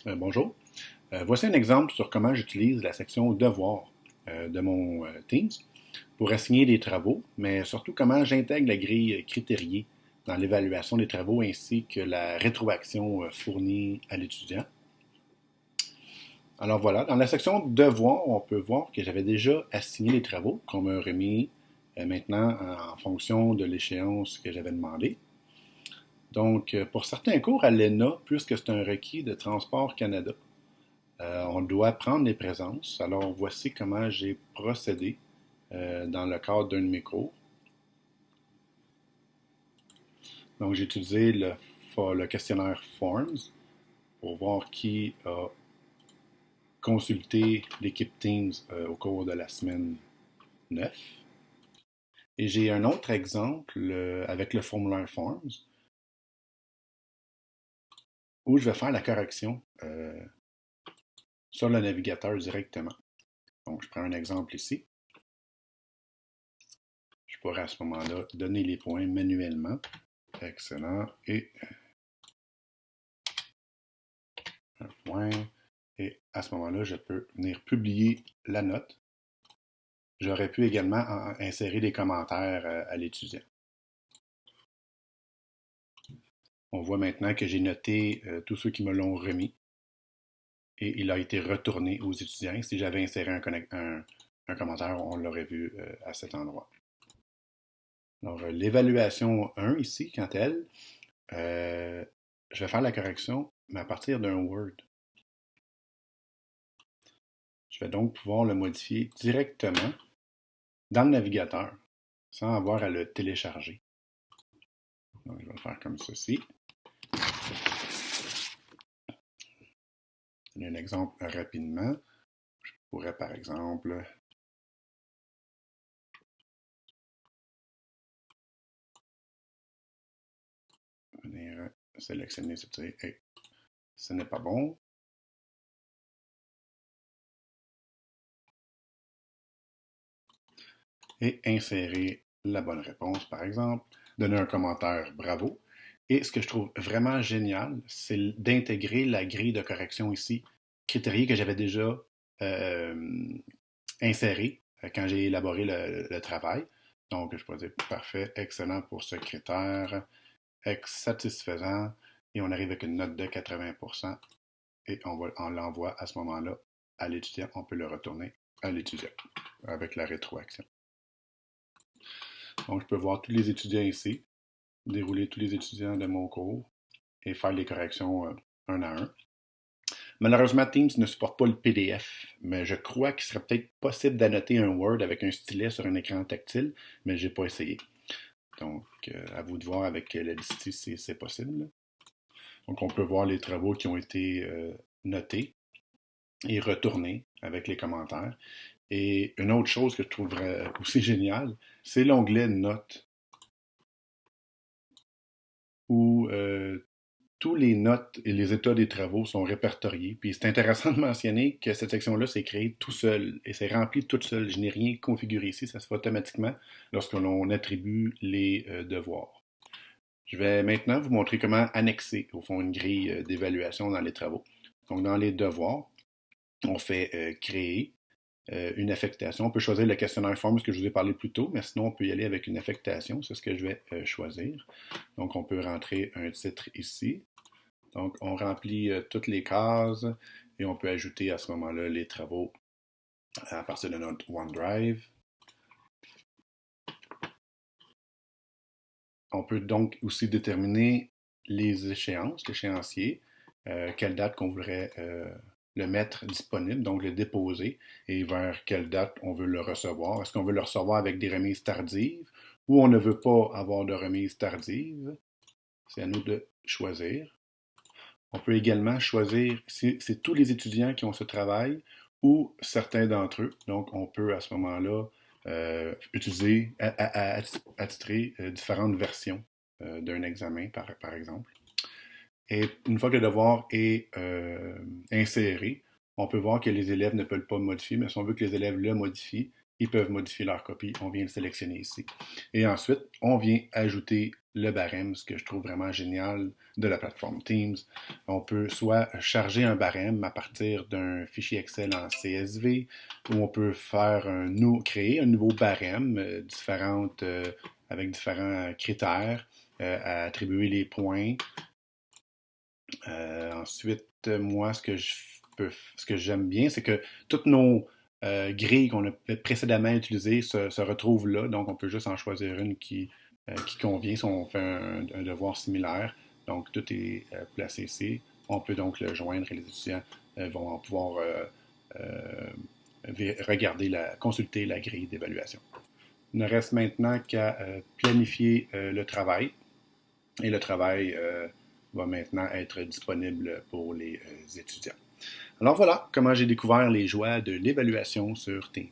Bonjour. Voici un exemple sur comment j'utilise la section Devoirs de mon Teams pour assigner des travaux, mais surtout comment j'intègre la grille critériée dans l'évaluation des travaux ainsi que la rétroaction fournie à l'étudiant. Alors voilà, dans la section Devoirs, on peut voir que j'avais déjà assigné les travaux qu'on m'a remis maintenant en fonction de l'échéance que j'avais demandé. Donc, pour certains cours à l'ENA, puisque c'est un requis de Transport Canada, on doit prendre les présences. Alors, voici comment j'ai procédé dans le cadre d'un de mes cours. Donc, j'ai utilisé le questionnaire Forms pour voir qui a consulté l'équipe Teams au cours de la semaine 9. Et j'ai un autre exemple avec le formulaire Forms où je vais faire la correction sur le navigateur directement. Donc, je prends un exemple ici. Je pourrais à ce moment-là donner les points manuellement. Excellent. Et un point. Et à ce moment-là, je peux venir publier la note. J'aurais pu également insérer des commentaires à l'étudiant. On voit maintenant que j'ai noté tous ceux qui me l'ont remis et il a été retourné aux étudiants. Si j'avais inséré un commentaire, on l'aurait vu à cet endroit. Alors, l'évaluation 1 ici, quant à elle, je vais faire la correction, mais à partir d'un Word. Je vais donc pouvoir le modifier directement dans le navigateur sans avoir à le télécharger. Donc, je vais le faire comme ceci. Donner un exemple rapidement. Je pourrais, par exemple, venir sélectionner ce trait. Hey, ce n'est pas bon. Et insérer la bonne réponse, par exemple. Donner un commentaire bravo. Et ce que je trouve vraiment génial, c'est d'intégrer la grille de correction ici, critériée que j'avais déjà euh, insérée quand j'ai élaboré le travail. Donc, je peux dire parfait, excellent pour ce critère, satisfaisant, et on arrive avec une note de 80%, et on l'envoie à ce moment-là à l'étudiant. On peut le retourner à l'étudiant avec la rétroaction. Donc, je peux voir tous les étudiants ici, dérouler tous les étudiants de mon cours et faire les corrections un à un. Malheureusement, Teams ne supporte pas le PDF, mais je crois qu'il serait peut-être possible d'annoter un Word avec un stylet sur un écran tactile, mais je n'ai pas essayé. Donc, à vous de voir avec la liste si c'est possible. Donc, on peut voir les travaux qui ont été notés et retournés avec les commentaires. Et une autre chose que je trouverais aussi géniale, c'est l'onglet Notes, où tous les notes et les états des travaux sont répertoriés. Puis c'est intéressant de mentionner que cette section-là s'est créée tout seul et c'est rempli toute seule. Je n'ai rien configuré ici, ça se fait automatiquement lorsque l'on attribue les devoirs. Je vais maintenant vous montrer comment annexer, au fond, une grille d'évaluation dans les travaux. Donc, dans les devoirs, on fait créer une affectation. On peut choisir le questionnaire forme, ce que je vous ai parlé plus tôt, mais sinon, on peut y aller avec une affectation. C'est ce que je vais choisir. Donc, on peut rentrer un titre ici. Donc, on remplit toutes les cases et on peut ajouter à ce moment-là les travaux à partir de notre OneDrive. On peut donc aussi déterminer les échéances, l'échéancier, quelle date qu'on voudrait le mettre disponible, donc le déposer, et vers quelle date on veut le recevoir. Est-ce qu'on veut le recevoir avec des remises tardives ou on ne veut pas avoir de remises tardives? C'est à nous de choisir. On peut également choisir si c'est tous les étudiants qui ont ce travail ou certains d'entre eux. Donc, on peut à ce moment-là utiliser, attitrer différentes versions d'un examen, par exemple. Et une fois que le devoir est inséré, on peut voir que les élèves ne peuvent pas le modifier, mais si on veut que les élèves le modifient, ils peuvent modifier leur copie. On vient le sélectionner ici. Et ensuite, on vient ajouter le barème, ce que je trouve vraiment génial de la plateforme Teams. On peut soit charger un barème à partir d'un fichier Excel en CSV, ou on peut créer un nouveau barème avec différents critères à attribuer les points. Ensuite, moi, ce que j'aime bien, c'est que toutes nos grilles qu'on a précédemment utilisées se retrouvent là. Donc, on peut juste en choisir une qui convient si on fait un devoir similaire. Donc, tout est placé ici. On peut donc le joindre et les étudiants vont pouvoir regarder, consulter la grille d'évaluation. Il ne reste maintenant qu'à planifier le travail. Et le travail va maintenant être disponible pour les étudiants. Alors voilà comment j'ai découvert les joies de l'évaluation sur Teams.